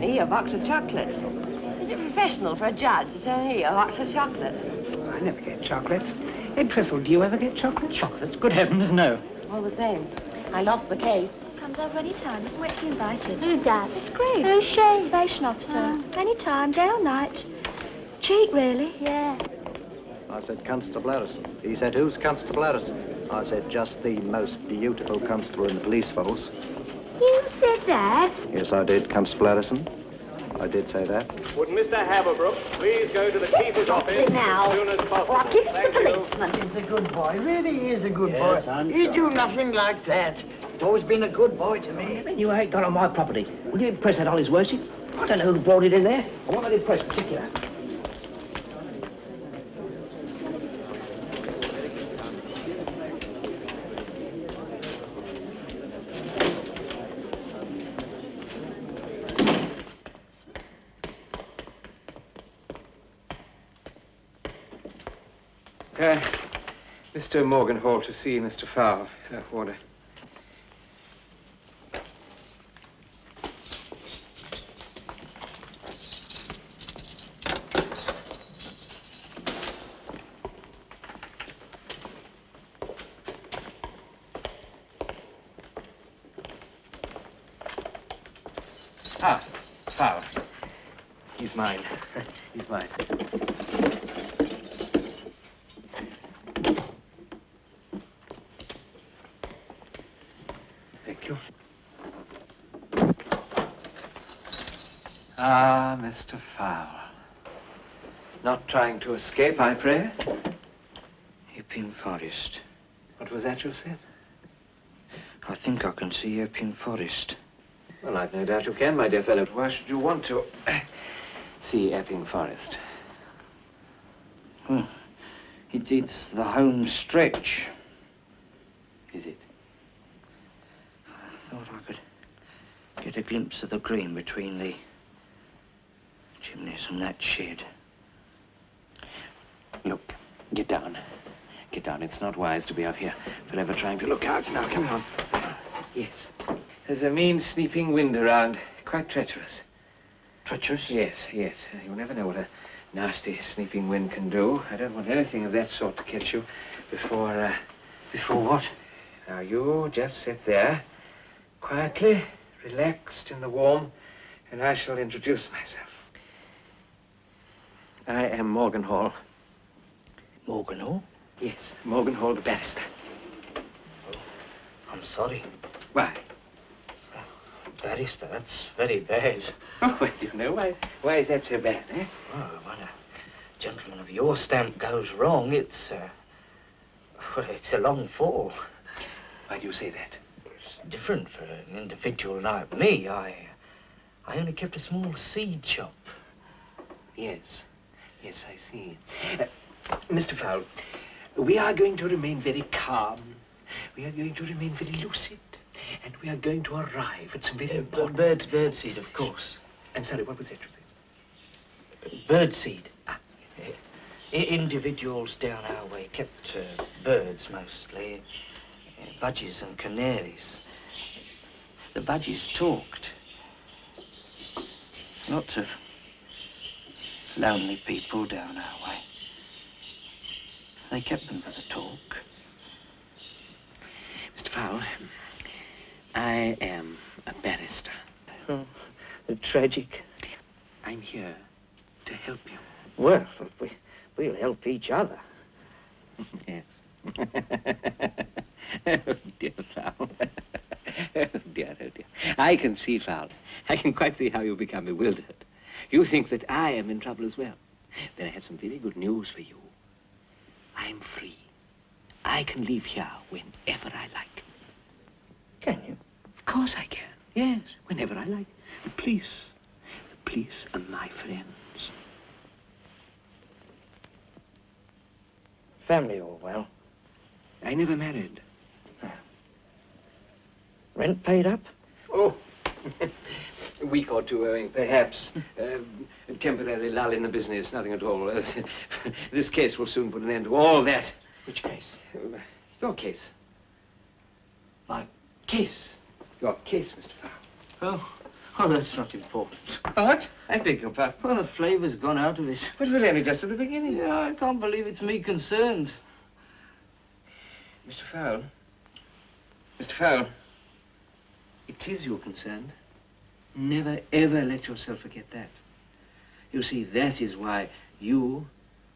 here, a box of chocolates. Is it professional for a judge to say, here, a box of chocolates? I never get chocolates. Ed Tristle, do you ever get chocolates? Chocolates? Good heavens, no. All the same. I lost the case. Comes over any time. Doesn't wait to be invited. Who does? It's Grace. Who's she? Probation officer. Any time, day or night. Cheek, really. Yeah. I said, Constable Harrison. He said, who's Constable Harrison? I said, just the most beautiful constable in the police force. You said that? Yes, I did, Constable Harrison. I did say that. Would Mr. Haverbrook please go to the keeper's office now. as soon as possible? Oh, I'll give it to the Thank you. policeman. He's a good boy, really is a good Yes, boy. I'm He sorry. do nothing like that. He's always been a good boy to me. When you ain't got on my property, will you impress that Ollie's worship? I don't know who brought it in there. I want that impressed, particular. Mr. Morgan-Hall to see Mr. Fowle. Order. Ah, Fowle. He's mine. He's mine. Thank you. Ah, Mr. Fowle. Not trying to escape, I pray? Epping Forest. What was that you said? I think I can see Epping Forest. Well, I've no doubt you can, my dear fellow. Why should you want to see Epping Forest? Well, it's the home stretch. Is it? I thought I could get a glimpse of the green between the chimneys and that shed. Look, get down. Get down. It's not wise to be up here forever trying to look out. Now, come on. Yes. There's a mean, sneaking wind around. Quite treacherous. Treacherous? Yes, yes. You never know what a nasty, sneaking wind can do. I don't want anything of that sort to catch you before, Before what? Now, you just sit there, quietly, relaxed in the warm, and I shall introduce myself. I am Morgan Hall. Morgan Hall? Yes, Morgan Hall, the barrister. I'm sorry. Why? Barrister, that's very bad. Oh, well, do you know why is that so bad, eh? Oh, when a gentleman of your stamp goes wrong, it's, well, it's a long fall. Why do you say that? It's different for an individual like me. I only kept a small seed shop. Yes. Yes, I see. Mr. Fowle, we are going to remain very calm. We are going to remain very lucid. And we are going to arrive at some very important... Birdseed, of course. I'm sorry, what was that you said? Birdseed. Individuals down our way kept birds mostly. Budgies and canaries. The budgies talked. Lots of lonely people down our way. They kept them for the talk. Mr. Fowle, I am a barrister. Oh, tragic. I'm here to help you. Well, we'll help each other. Yes. Oh, dear Fowle. Oh, dear, oh, dear. I can see, Fowle. I can quite see how you become bewildered. You think that I am in trouble as well. Then I have some very good news for you. I am free. I can leave here whenever I like. Can you? Of course I can. Yes, whenever I like. The police are my friends. Family all well? I never married. Rent paid up? Oh, a week or two owing, perhaps. A temporary lull in the business, nothing at all. This case will soon put an end to all that. Which case? Your case. My Case. Your case, Mr. Fowle. Oh, that's not important. What? I beg your pardon. Well, the flavour's gone out of it. But we're only just at the beginning. Yeah, I can't believe it's me concerned. Mr. Fowle. Mr. Fowle. It is you concerned. Never, ever let yourself forget that. You see, that is why you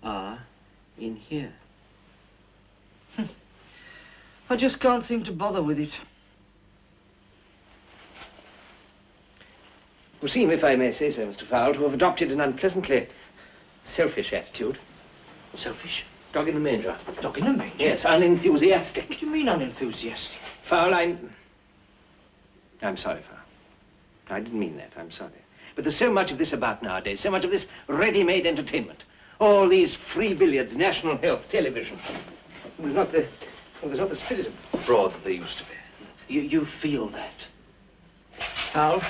are in here. I just can't seem to bother with it. You seem, if I may say so, Mr. Fowle, to have adopted an unpleasantly selfish attitude. Selfish? Dog in the manger. Dog in the manger? Yes, unenthusiastic. What do you mean unenthusiastic? Fowle, I'm sorry, Fowle. I didn't mean that. I'm sorry. But there's so much of this about nowadays, so much of this ready-made entertainment. All these free billiards, national health, television. There's not the spirit of fraud that there used to be. You feel that? Fowle,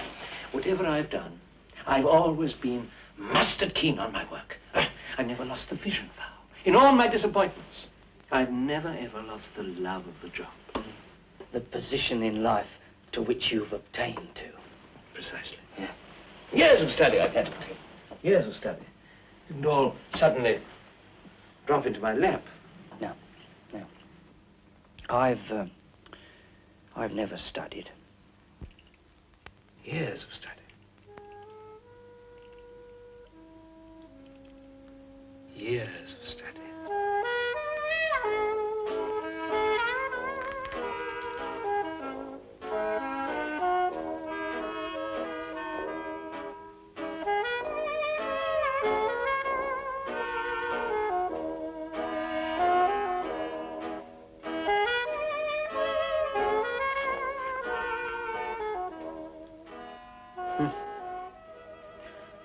whatever I've done, I've always been mustard keen on my work. I've never lost the vision, Fowle. In all my disappointments, I've never, ever lost the love of the job. The position in life to which you've obtained to. Precisely. Yeah. Years of study I've had to put in. Years of study. Didn't all suddenly drop into my lap. No. I've never studied. Years of study. Years of study.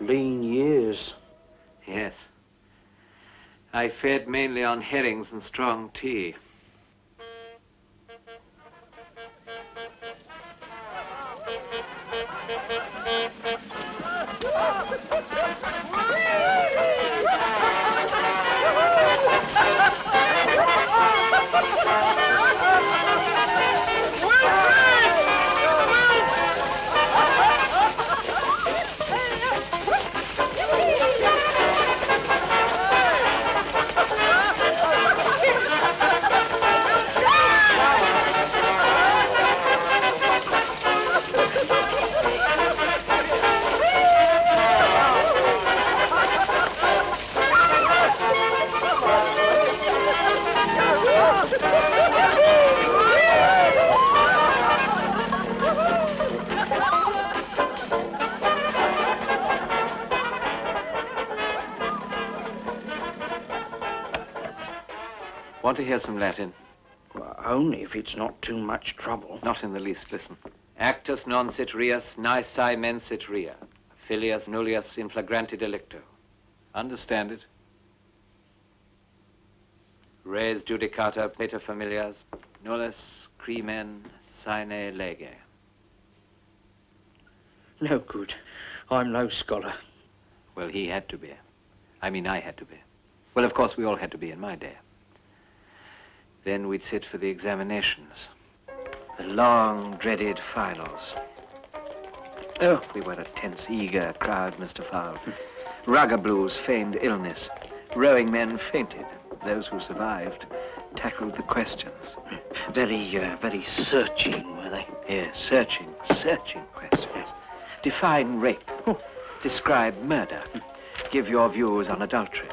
Been years. Yes. I fed mainly on herrings and strong tea. Want to hear some Latin? Well, only if it's not too much trouble. Not in the least. Listen. Actus non sit rias, nisi mens sit ria. Filius nullius in flagranti delicto. Understand it? Res judicata pater familias, nullus crimen sine lege. No good. I'm no scholar. Well, he had to be. I mean, I had to be. Well, of course, we all had to be in my day. Then we'd sit for the examinations. The long, dreaded finals. Oh, we were a tense, eager crowd, Mr. Fowle. Rugger-blues feigned illness. Rowing men fainted. Those who survived tackled the questions. Very searching, were they? Yes, searching questions. Define rape. Describe murder. Give your views on adultery.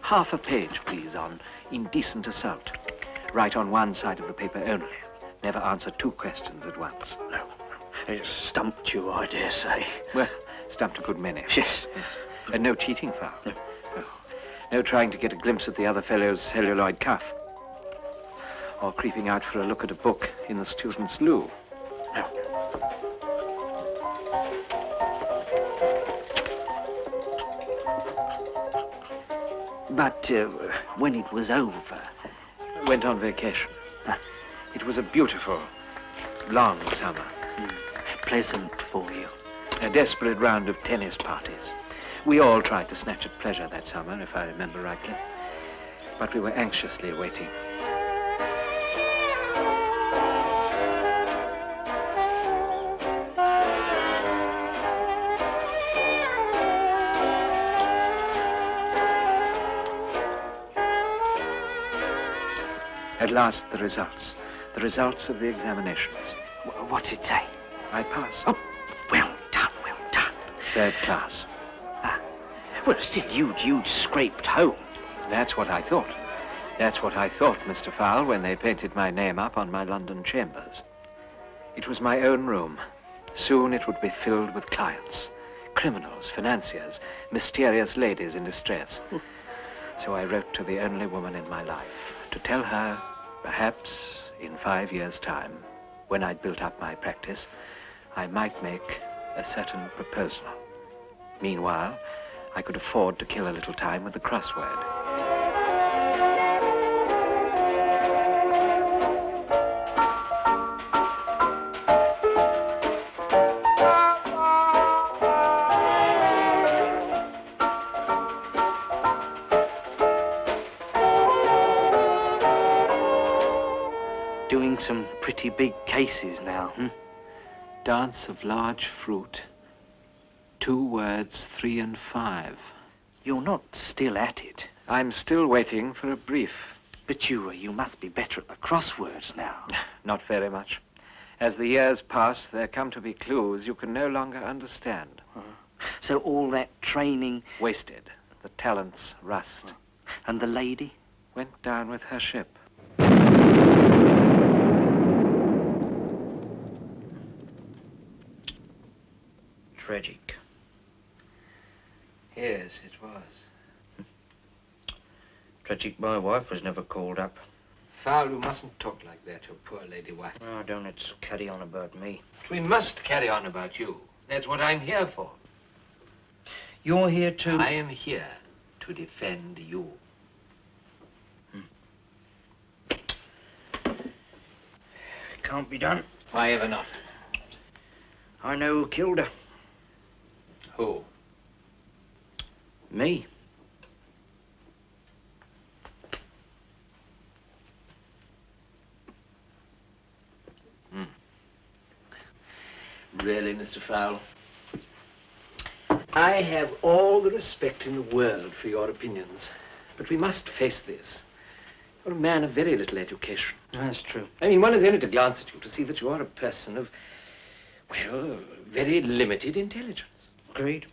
Half a page, please, on indecent assault. Write on one side of the paper only. Never answer two questions at once. No. It stumped you, I dare say. Well, stumped a good many. Yes. And no cheating, Fowle. No. No trying to get a glimpse at the other fellow's celluloid cuff. Or creeping out for a look at a book in the student's loo. No. But when it was over... Went on vacation. It was a beautiful, long summer. Pleasant for you. A desperate round of tennis parties. We all tried to snatch at pleasure that summer, if I remember rightly. But we were anxiously waiting. At last, the results. The results of the examinations. What's it say? I passed. Oh, well done, well done. Third class. Well, still, you'd scraped home. That's what I thought. That's what I thought, Mr. Fowle, when they painted my name up on my London chambers. It was my own room. Soon it would be filled with clients. Criminals, financiers, mysterious ladies in distress. So I wrote to the only woman in my life to tell her, perhaps in 5 years' time, when I'd built up my practice, I might make a certain proposal. Meanwhile, I could afford to kill a little time with the crossword. Doing some pretty big cases now, Dance of large fruit. 2 words, 3 and 5. You're not still at it. I'm still waiting for a brief. But you must be better at the crosswords now. Not very much. As the years pass, there come to be clues you can no longer understand. So all that training... Wasted. The talents rust. And the lady? Went down with her ship. Tragic. Yes, it was. Tragic my wife was never called up. Fowle, you mustn't talk like that, your poor lady wife. Oh, don't let's carry on about me. But we must carry on about you. That's what I'm here for. You're here to... I am here to defend you. Can't be done. Why ever not? I know who killed her. Who? Me. Really, Mr. Fowle? I have all the respect in the world for your opinions, but we must face this. You're a man of very little education. That's true. I mean, one is only to glance at you to see that you are a person of, well, very limited intelligence. Agreed.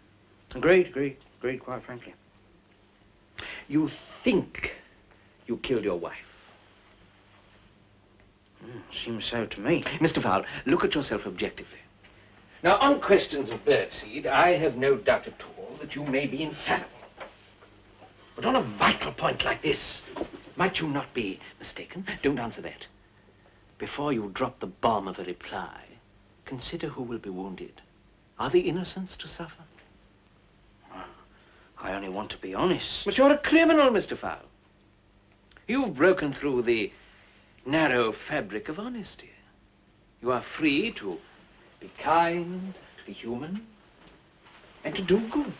Agreed, quite frankly. You think you killed your wife. Seems so to me. Mr. Fowle, look at yourself objectively. Now, on questions of birdseed, I have no doubt at all that you may be infallible. But on a vital point like this, might you not be mistaken? Don't answer that. Before you drop the bomb of a reply, consider who will be wounded. Are the innocents to suffer? I only want to be honest. But you're a criminal, Mr. Fowle. You've broken through the narrow fabric of honesty. You are free to be kind, to be human, and to do good.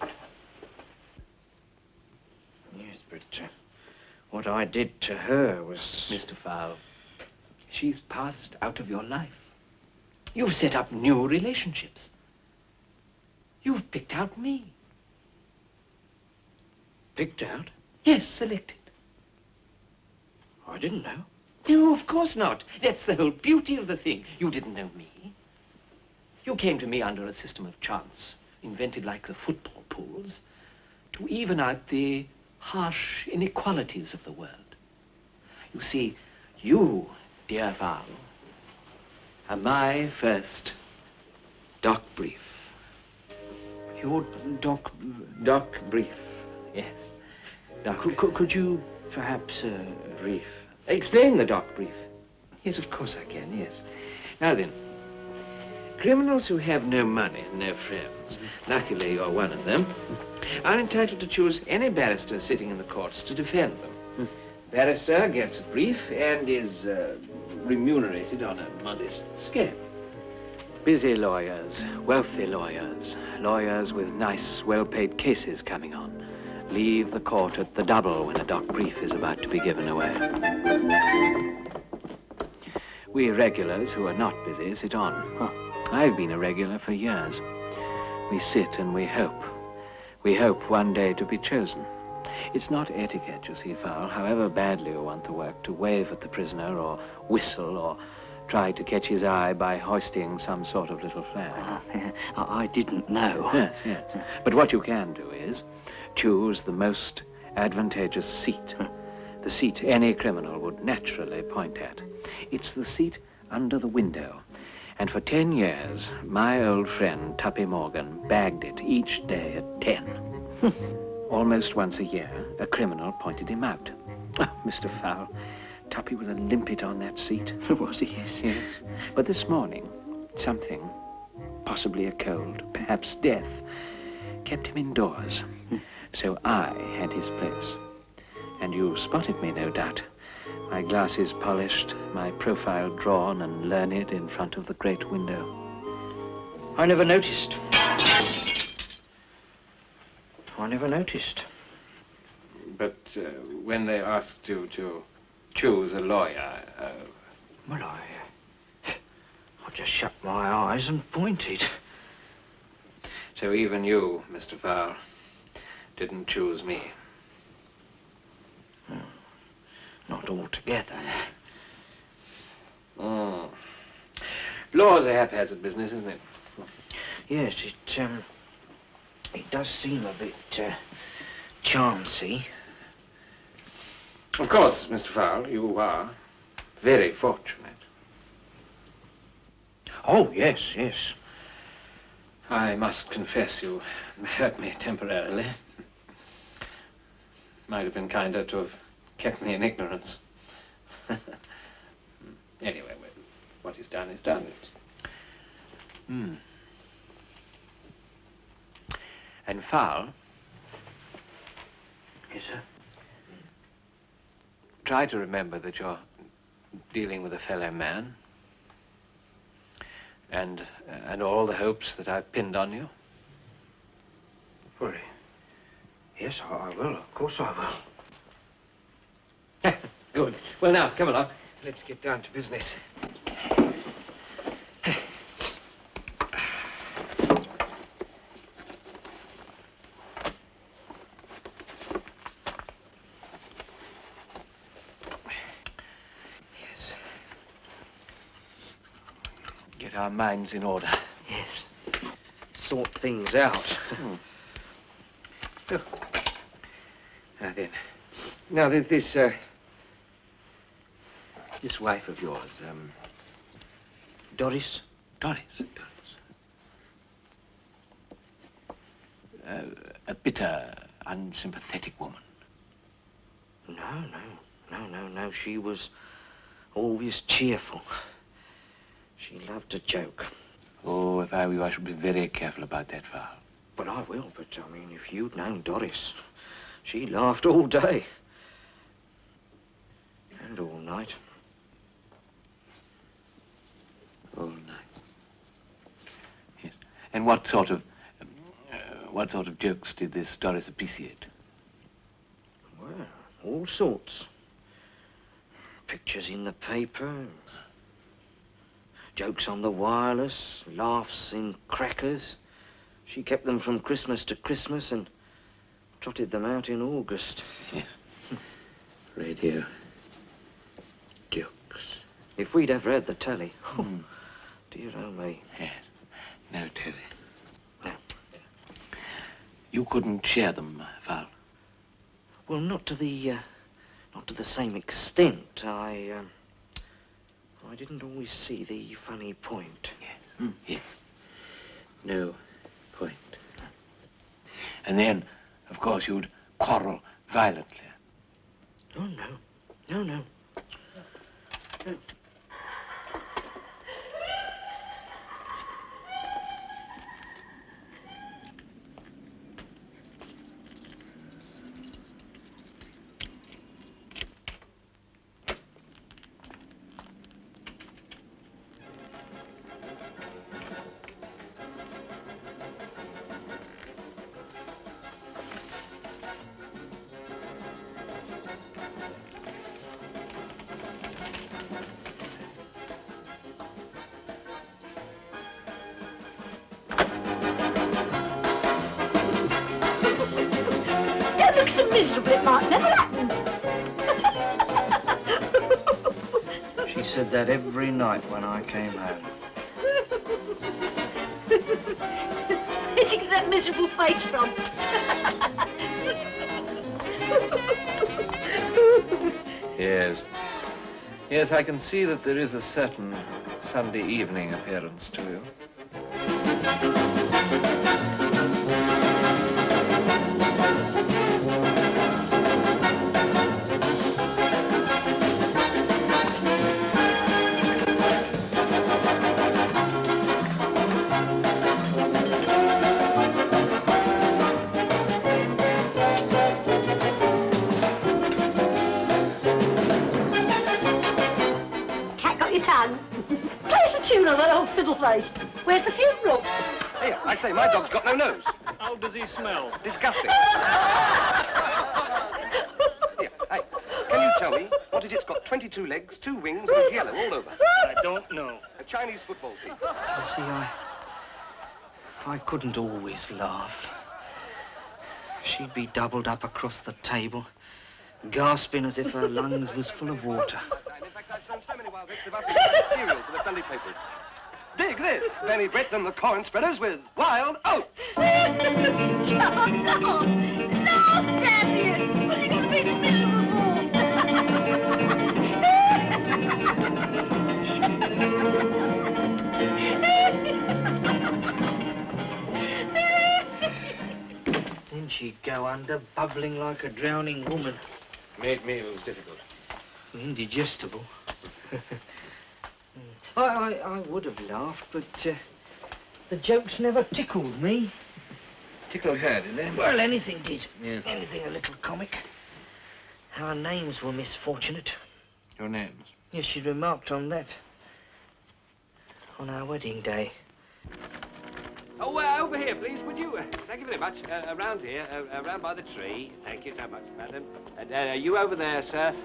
Yes, but what I did to her was... Mr. Fowle, she's passed out of your life. You've set up new relationships. You've picked out me. Picked out? Yes, selected. I didn't know. No, of course not. That's the whole beauty of the thing. You didn't know me. You came to me under a system of chance, invented like the football pools, to even out the harsh inequalities of the world. You see, you, dear Fowle, are my first Doc Brief. Your Doc... Doc Brief, yes. Doc. Could you perhaps... Brief. Explain the Doc Brief. Yes, of course I can, yes. Now then, criminals who have no money and no friends, luckily you're one of them, are entitled to choose any barrister sitting in the courts to defend them. Barrister gets a brief and is remunerated on a modest scale. Busy lawyers, wealthy lawyers, lawyers with nice, well-paid cases coming on, leave the court at the double when a Doc Brief is about to be given away. We regulars who are not busy sit on. I've been a regular for years. We sit and we hope. We hope one day to be chosen. It's not etiquette, you see, Fowl, however badly you want the work, to wave at the prisoner or whistle or try to catch his eye by hoisting some sort of little flag. I didn't know. Yes, yes. But what you can do is choose the most advantageous seat. The seat any criminal would naturally point at. It's the seat under the window. And for 10 years, my old friend Tuppy Morgan bagged it each day at 10. Almost once a year, a criminal pointed him out. Oh, Mr. Fowl, Tuppy was a limpet on that seat. Was he? Yes, yes. But this morning, something, possibly a cold, perhaps death, kept him indoors. So I had his place. And you spotted me, no doubt. My glasses polished, my profile drawn and learned in front of the great window. I never noticed. I never noticed. But when they asked you to choose a lawyer... Well, I just shut my eyes and pointed. So even you, Mr. Fowl, didn't choose me. Not altogether. Mm. Law's a haphazard business, isn't it? Yes, it does seem a bit, chancy. Of course, Mr. Fowl, you are very fortunate. Oh, yes, yes. I must confess you hurt me temporarily. Might have been kinder to have kept me in ignorance. Anyway, well, what is done is done. And Fowl, Yes, sir? try to remember that you're dealing with a fellow man. And all the hopes that I've pinned on you. Well, yes, I will. Of course I will. Good. Well, now, come along. Let's get down to business. Yes. Get our minds in order. Yes. Sort things out. Oh. Now then. Now, there's this wife of yours, Doris? Doris. A bitter, unsympathetic woman. No. She was always cheerful. She loved a joke. Oh, if I were you, I should be very careful about that, Fowl. But I will, but, I mean, if you'd known Doris, she laughed all day. And all night. All night. Yes. And what sort of jokes did this Doris appreciate? Well, all sorts. Pictures in the paper, jokes on the wireless, laughs in crackers. She kept them from Christmas to Christmas and trotted them out in August. Yes. Radio. Jokes. If we'd ever had the telly, dear oh me. Yes. No telly. No. You couldn't share them, Fowl? Well, not to the same extent. I didn't always see the funny point. Yes. Yes. No point. And then, of course, you'd quarrel violently. Oh, no. No. look so miserable it might never happen. She said that every night when I came home. Where'd you get that miserable face from? Yes. Yes, I can see that there is a certain Sunday evening appearance to you. Cat got your tongue? Play us a tune on that old fiddle face. Where's the funeral? Hey, I say, my dog's got no nose. How does he smell? Disgusting. Here, hey, can you tell me what is it's got 22 legs, 2 wings, and is yellow all over? I don't know. A Chinese football team. You see, I couldn't always laugh. She'd be doubled up across the table, gasping as if her lungs was full of water. In fact, I've sown so many wild bits of cereal for the Sunday papers. Dig this! Benny Brett and the corn spreaders with wild oats. Oh, no! No, damn you! What are you going to be so miserable Then she'd go under, bubbling like a drowning woman. Made meals difficult. Indigestible. I would have laughed, but the jokes never tickled me. Tickled her, did they? Well, anything did. Yeah. Anything a little comic. Our names were misfortunate. Your names? Yes, she remarked on that. On our wedding day. Oh, over here, please, would you? Thank you very much. Around here, around by the tree. Thank you so much, madam. And you over there, sir.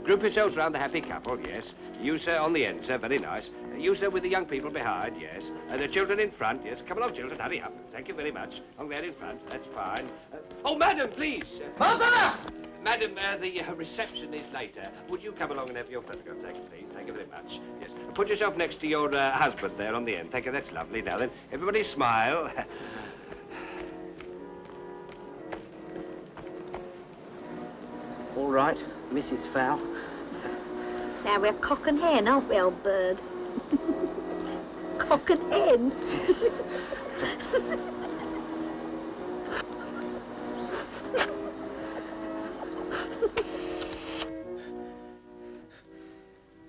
Group yourselves round the happy couple, yes. You, sir, on the end, sir, very nice. You, sir, with the young people behind, yes. The children in front, yes. Come along, children, hurry up. Thank you very much. Along there in front, that's fine. Oh, madam, please. Mother! Madam, the reception is later. Would you come along and have your photograph taken, please? Thank you very much. Yes. Put yourself next to your husband there on the end. Thank you, that's lovely. Now then, everybody smile. All right, Mrs. Fowl. Now we're cock and hen, aren't we, old bird? Cock and hen.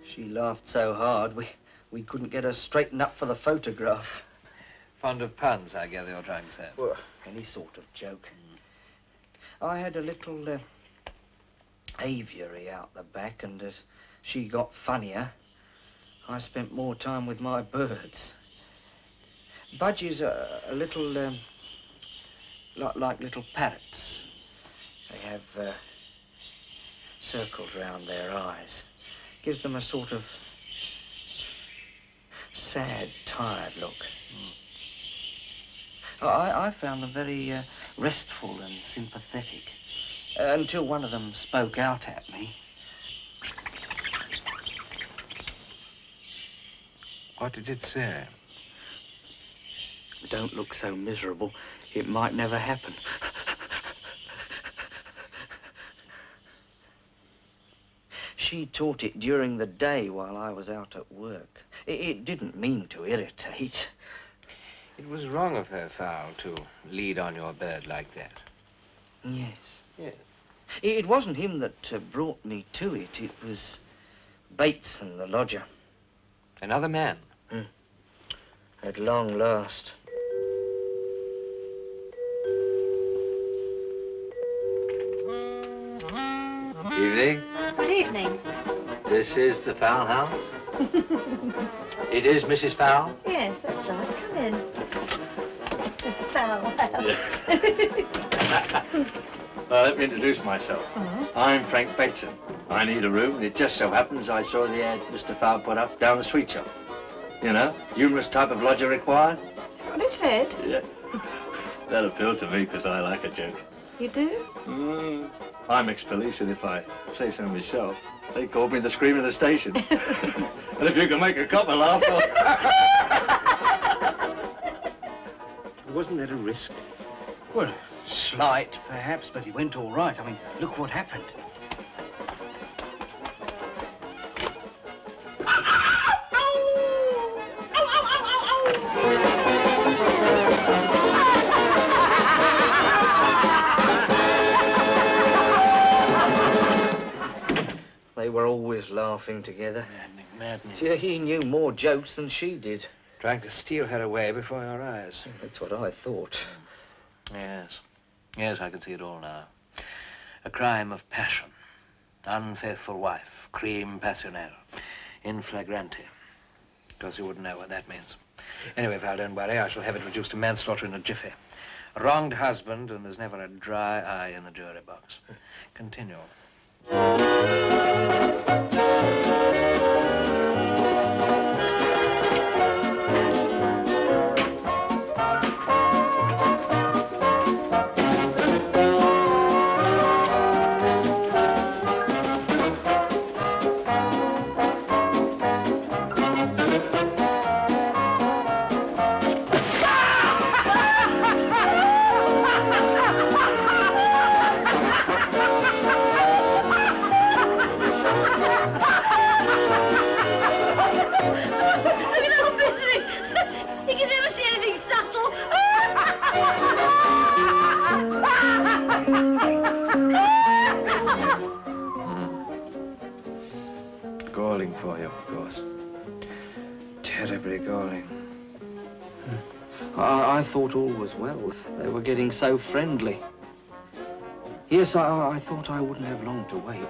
She laughed so hard, we couldn't get her straightened up for the photograph. Fond of puns, I gather you're trying to say. Well, any sort of joke. I had a little aviary out the back, and as she got funnier, I spent more time with my birds. Budgies are a little, like little parrots. They have circles round their eyes. Gives them a sort of sad, tired look. I found them very restful and sympathetic, until one of them spoke out at me. What did it say? Don't look so miserable. It might never happen. She taught it during the day while I was out at work. It didn't mean to irritate. It was wrong of her, Fowl, to lead on your bird like that. Yes. Yes. It wasn't him that brought me to it. It was Bateson, the lodger. Another man? At long last. Evening. Good evening. This is the Fowl House? It is Mrs. Fowl? Yes, that's right. Come in. Fowl Well, let me introduce myself. I'm Frank Bateson. I need a room. It just so happens I saw the ad Mr. Fowl put up down the sweet shop. You know, humorous type of lodger required. What it said? Yeah. That appealed to me because I like a joke. You do? I'm ex-police, and if I say so myself, they called me the scream of the station. And if you can make a copper laugh, Wasn't there a risk? Well, slight, perhaps, but he went all right. I mean, look what happened. They were always laughing together. Maddening. Yeah, he knew more jokes than she did. Trying to steal her away before your eyes. That's what I thought. Yes. Yes, I can see it all now. A crime of passion. Unfaithful wife. Crime passionnel. In flagrante. Of course, you wouldn't know what that means. Anyway, Val, don't worry. I shall have it reduced to manslaughter in a jiffy. A wronged husband, and there's never a dry eye in the jury box. Continue. Look at old Misery! He can never see anything subtle. Galling for you, of course. Terribly galling. I thought all was well. They were getting so friendly. Yes, I thought I wouldn't have long to wait.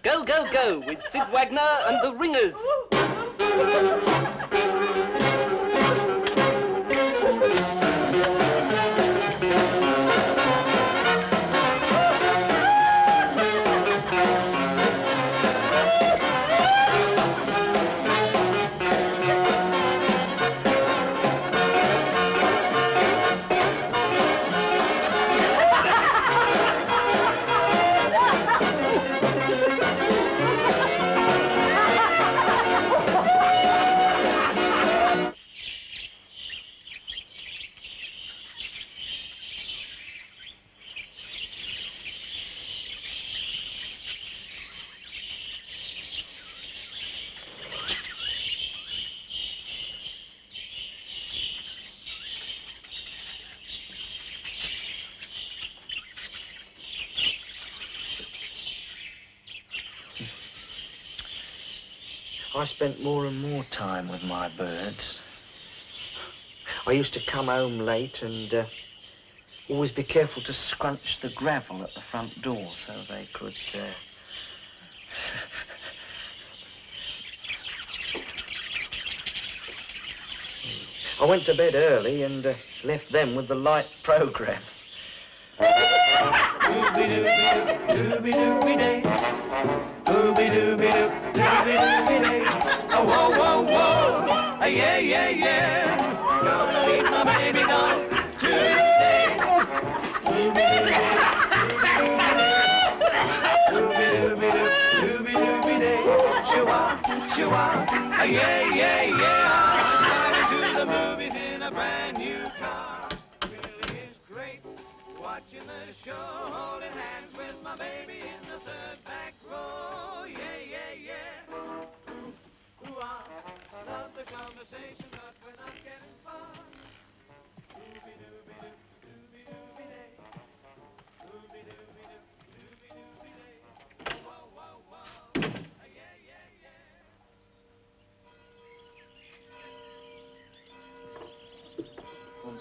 Go, go, go with Sid Wagner and the Ringers. I spent more and more time with my birds. I used to come home late and always be careful to scrunch the gravel at the front door so they could... I went to bed early and left them with the light program. Oh, whoa, whoa, whoa, yeah, yeah, yeah. Gonna leave my baby doll today. Shoo-wah, yeah, yeah, yeah. I'm to the movies in a brand new car. Really is great watching the show, holding hands with my baby in the third back row. Yeah, yeah, yeah. Ooh, I love the conversation, but we're not getting far.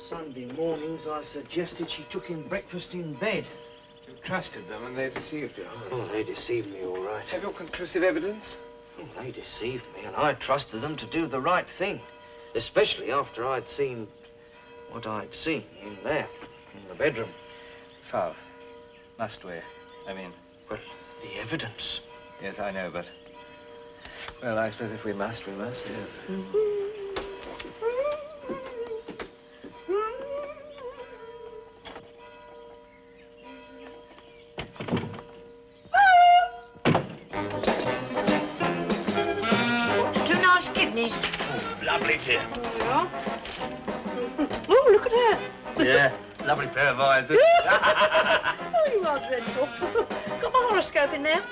Sunday mornings, I suggested she took him breakfast in bed. You trusted them and they deceived you. Oh, they deceived me all right. Have you conclusive evidence? Oh, they deceived me, and I trusted them to do the right thing. Especially after I'd seen what I'd seen in there, in the bedroom. Foul. Must we? I mean... Well, the evidence. Yes, I know, but... Well, I suppose if we must, we must, yes. Two nice kidneys. Oh, lovely, dear. Yeah. Oh, look at her. Yeah, lovely pair of eyes. Oh, you are dreadful. Got my horoscope in there.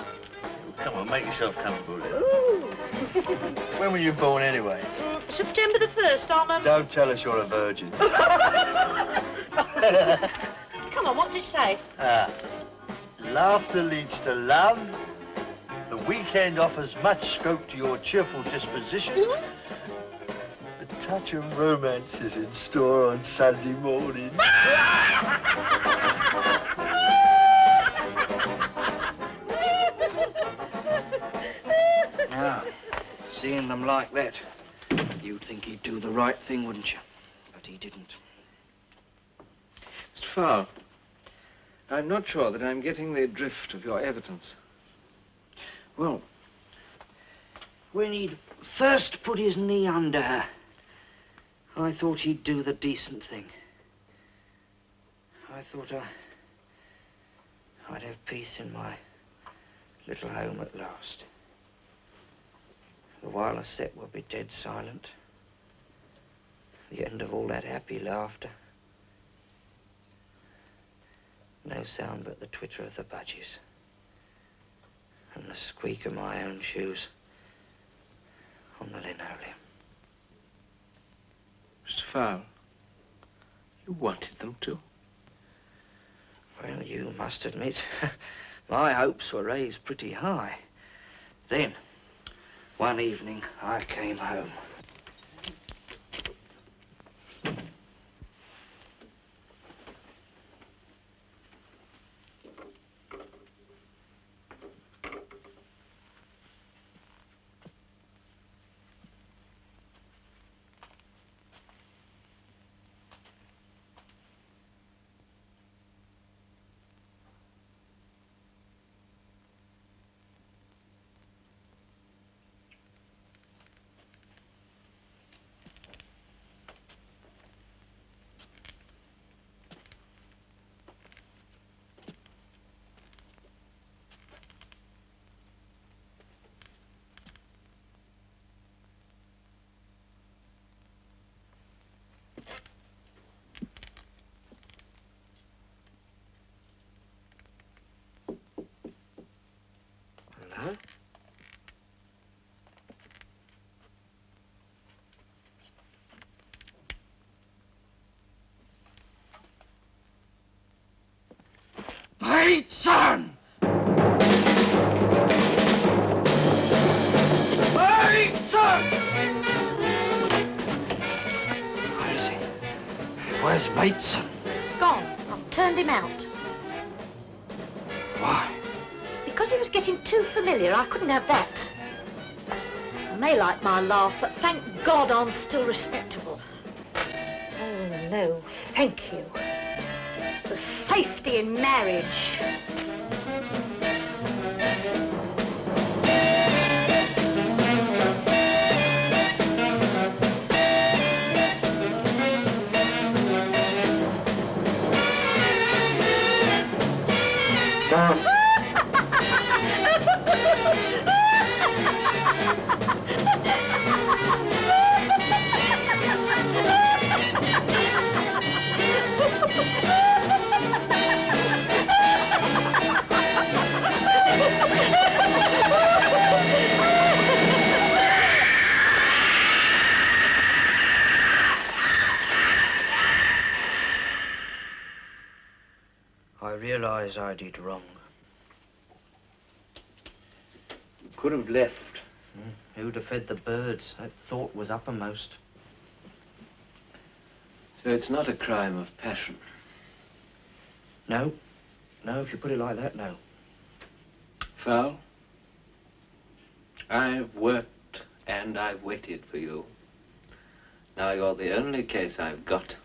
Come on, make yourself comfortable, dear. Ooh. When were you born, anyway? September the 1st, I'm a... Don't tell us you're a virgin. Come on, what does it say? Laughter leads to love. The weekend offers much scope to your cheerful disposition. A touch of romance is in store on Sunday morning. Now, seeing them like that, you'd think he'd do the right thing, wouldn't you? But he didn't. Mr. Farr, I'm not sure that I'm getting the drift of your evidence. Well, when he'd first put his knee under her, I thought he'd do the decent thing. I thought I'd have peace in my little home at last. The wireless set would be dead silent. The end of all that happy laughter. No sound but the twitter of the budgies. And the squeak of my own shoes on the linoleum. Mr. Farr, you wanted them to. Well, you must admit, my hopes were raised pretty high. Then, one evening, I came home. Hello? Bateson! Bateson! Where is he? Where's Bateson? Gone. I've turned him out. Why? Because he was getting too familiar. I couldn't have that. I may like my laugh, but thank God I'm still respectable. Oh, no, thank you. The safety in marriage. I realize I did wrong. Could have left. Who'd have fed the birds? That thought was uppermost. So it's not a crime of passion. No. No, if you put it like that, no. Foul, I've worked and I've waited for you. Now you're the only case I've got.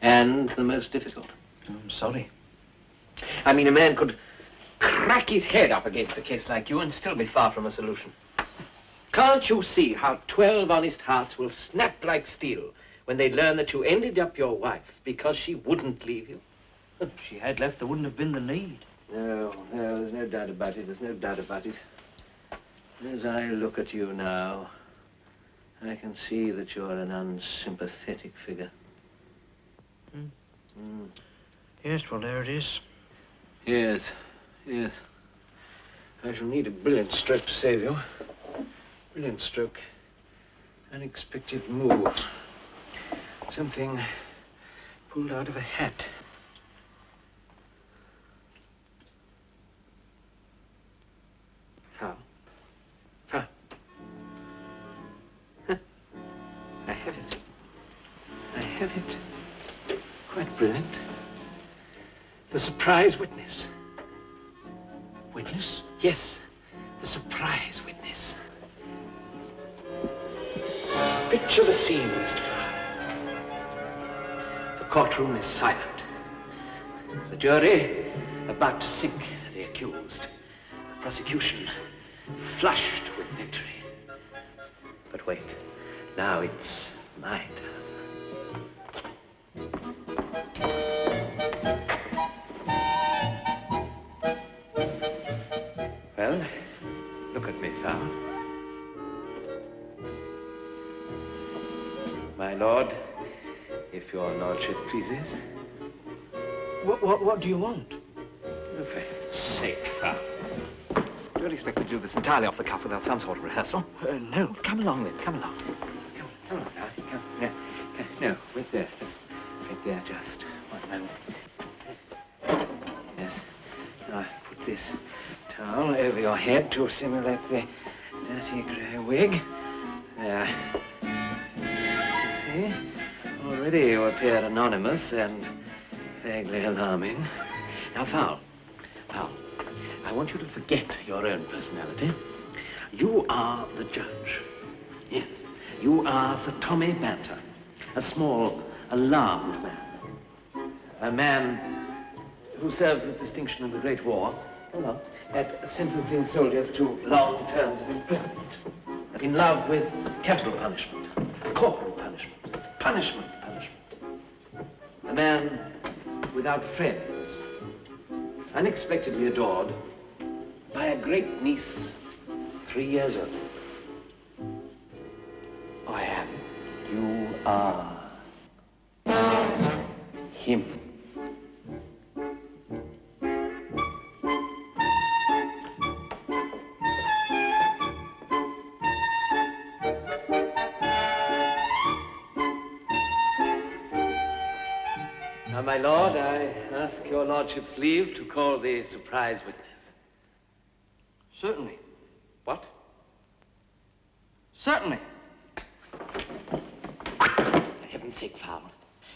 And the most difficult. I'm sorry. I mean, a man could crack his head up against a case like you and still be far from a solution. Can't you see how 12 honest hearts will snap like steel when they learn that you ended up your wife because she wouldn't leave you? If she had left, there wouldn't have been the need. No, there's no doubt about it. There's no doubt about it. As I look at you now, I can see that you're an unsympathetic figure. Yes, well, there it is. Yes, yes. I shall need a brilliant stroke to save you. Brilliant stroke. Unexpected move. Something pulled out of a hat. Foul. Foul. Huh. I have it. I have it. Quite brilliant. The surprise witness. Witness? Yes, the surprise witness. Picture the scene, Mr. Farr. The courtroom is silent. The jury about to sink the accused. The prosecution flushed with victory. But wait, now it's my turn. Well, look at me, Farr. My lord, if your lordship pleases. What do you want? Oh, for heaven's sake, Farr. Do you expect me to do this entirely off the cuff without some sort of rehearsal? No. Come along, then. Come along. Come on now. Come. No, wait there. Just wait there, just one moment. Yes. Now, I put this towel over your head to simulate the dirty grey wig. There. You see? Already you appear anonymous and vaguely alarming. Now, Fowl, I want you to forget your own personality. You are the judge. Yes, you are Sir Tommy Banter, a small, alarmed man. A man who served with distinction in the Great War, at sentencing soldiers to long terms of imprisonment. In love with capital punishment, corporal punishment, punishment. A man without friends, unexpectedly adored by a great niece 3 years old. I am. You are him. Now, my lord, I ask your lordship's leave to call the surprise witness. Certainly. What? Certainly. For heaven's sake, Fowl.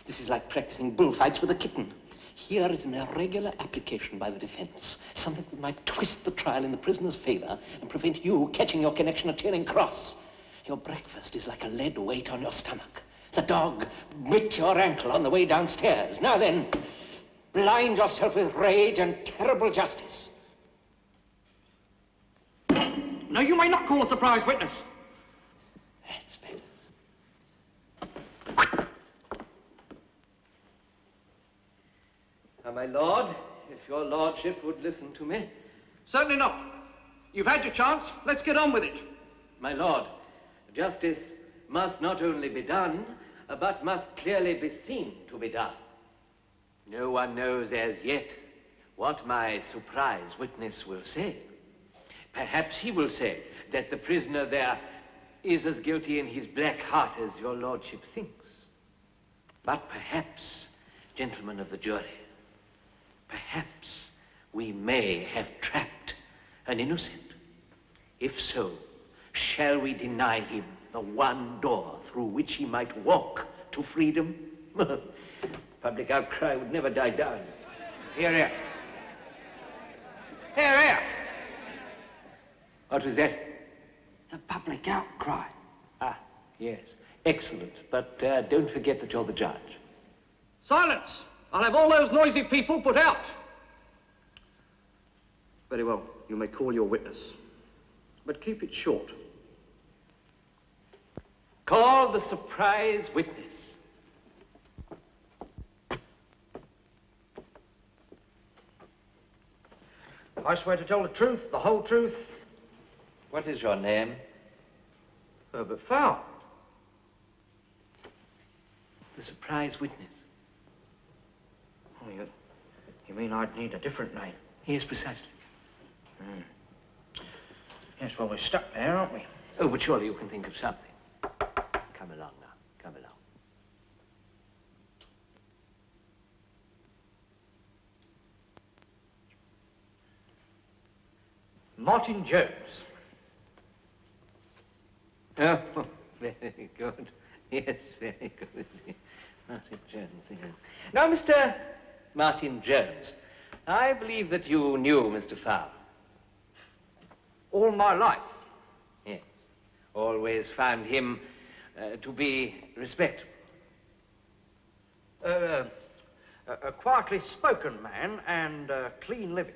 This is like practicing bullfights with a kitten. Here is an irregular application by the defense. Something that might twist the trial in the prisoner's favor and prevent you catching your connection at Charing Cross. Your breakfast is like a lead weight on your stomach. The dog bit your ankle on the way downstairs. Now then, blind yourself with rage and terrible justice. No, you may not call a surprise witness. That's better. Now, my lord, if your lordship would listen to me. Certainly not. You've had your chance. Let's get on with it. My lord, justice must not only be done, but must clearly be seen to be done. No one knows as yet what my surprise witness will say. Perhaps he will say that the prisoner there is as guilty in his black heart as your lordship thinks. But perhaps, gentlemen of the jury, perhaps we may have trapped an innocent. If so, shall we deny him the one door through which he might walk to freedom? Public outcry would never die down. Here, here. Here, here. What was that? The public outcry. Ah, yes. Excellent. But don't forget that you're the judge. Silence! I'll have all those noisy people put out. Very well. You may call your witness. But keep it short. Call the surprise witness. I swear to tell the truth, the whole truth. What is your name? Herbert Fowl. The surprise witness. Oh, you mean I'd need a different name? Yes, precisely. Yes, well, we're stuck there, aren't we? Oh, but surely you can think of something. Come along now. Come along. Martin Jones. Oh, very good. Yes, very good. Martin Jones, yes. Now, Mr. Martin Jones, I believe that you knew Mr. Fowler. All my life. Yes. Always found him to be respectable. A quietly spoken man and clean living.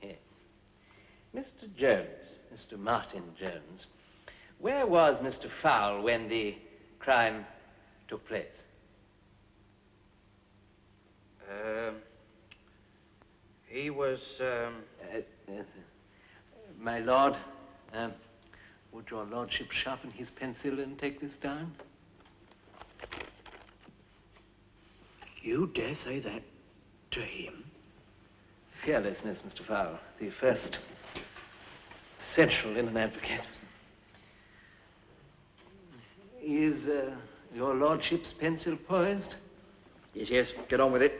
Yes. Mr. Jones, Mr. Martin Jones, where was Mr. Fowle when the crime took place? He was, My lord, would your lordship sharpen his pencil and take this down? You dare say that to him? Fearlessness, Mr. Fowle, the first essential in an advocate. Is your lordship's pencil poised? Yes, yes, get on with it.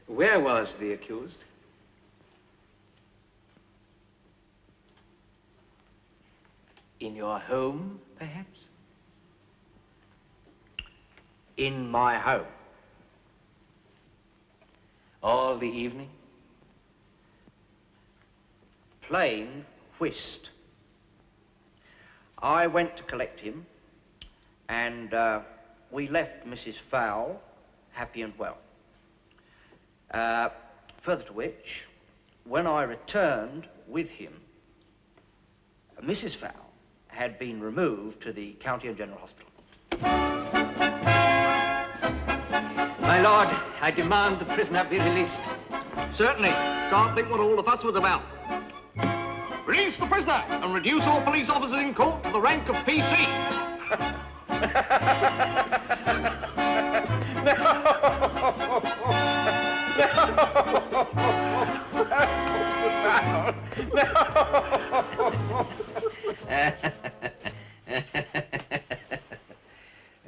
Where was the accused? In your home, perhaps? In my home. All the evening? Playing whist. I went to collect him, and we left Mrs. Fowle happy and well. Further to which, when I returned with him, Mrs. Fowle had been removed to the County and General Hospital. My lord, I demand the prisoner be released. Certainly. Can't think what all the fuss was about. Release the prisoner and reduce all police officers in court to the rank of PC.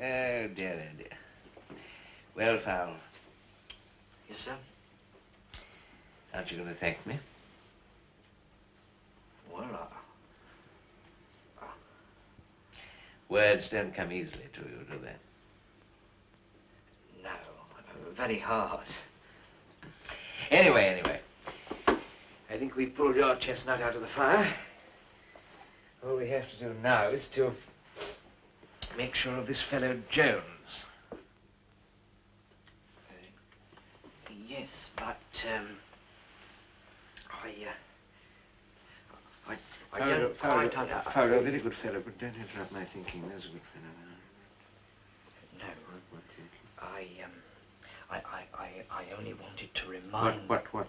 Oh, dear, oh, dear. Well, Fowle. Yes, sir? Aren't you going to thank me? Well, Words don't come easily to you, do they? no, very hard. Anyway, I think we pulled your chestnut out of the fire. All we have to do now is to make sure of this fellow Jones. Yes, but, I don't quite... Fowler, a very good fellow, but don't interrupt my thinking. There's a good fellow. No. I only wanted to remind... What?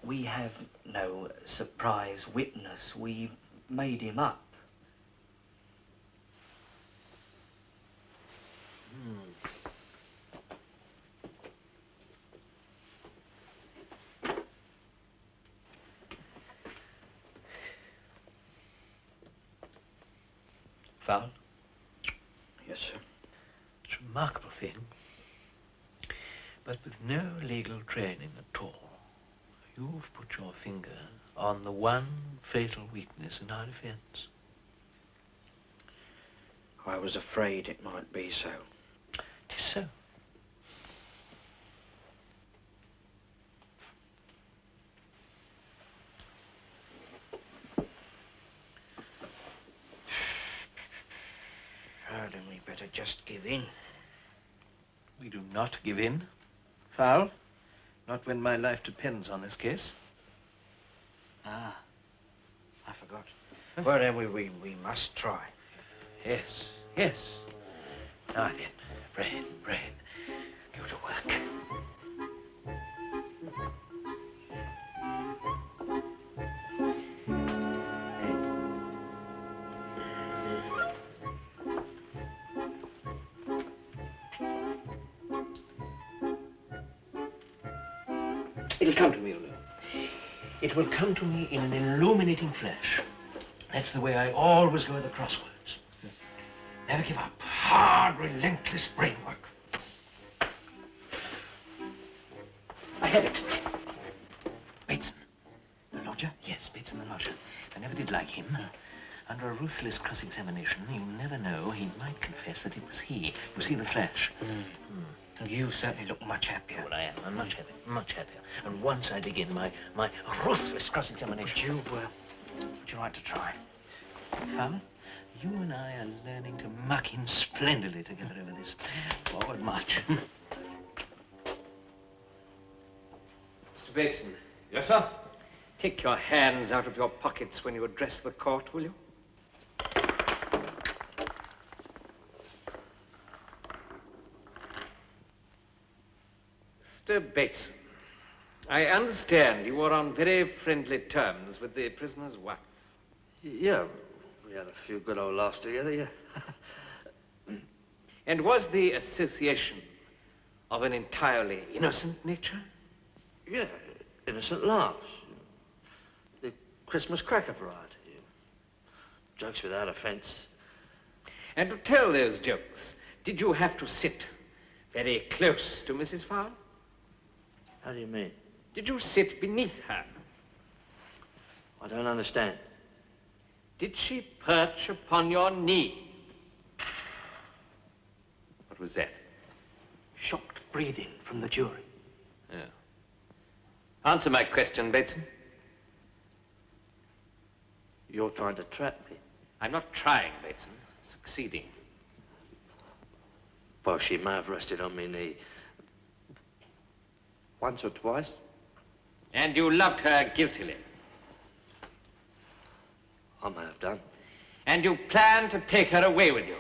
We have no surprise witness. We made him up. Fowle? Yes, sir. It's a remarkable thing, but with no legal training at all, you've put your finger on the one fatal weakness in our defense. I was afraid it might be so. 'Tis so. Then we better just give in. We do not give in, Fowl. Not when my life depends on this case. Ah, I forgot. Well, then we must try. Yes, yes. Now then, brain, go to work. It'll come to me, you know. It will come to me in an illuminating flash. That's the way I always go at the crosswords. Never give up. Hard, relentless brain work. I have it. Bateson. The lodger? Yes, Bateson the lodger. I never did like him. Under a ruthless cross-examination, you never know. He might confess that it was he. You see the flash? You certainly look much happier. Well, I am. I'm much happier. Much happier. And once I begin my ruthless cross-examination... Would you like to try? Fowler, you and I are learning to muck in splendidly together over this. Forward march. Mr. Bateson. Yes, sir? Take your hands out of your pockets when you address the court, will you? Mr. Bateson, I understand you were on very friendly terms with the prisoner's wife. Yeah, we had a few good old laughs together, yeah. And was the association of an entirely innocent nature? Yeah, innocent laughs. The Christmas cracker variety. Jokes without offense. And to tell those jokes, did you have to sit very close to Mrs. Fowle? How do you mean? Did you sit beneath her? I don't understand. Did she perch upon your knee? What was that? Shocked breathing from the jury. Yeah. Answer my question, Bateson. You're trying to trap me. I'm not trying, Bateson. Succeeding. Well, she may have rested on me knee. Once or twice. And you loved her guiltily? I may have done. And you planned to take her away with you?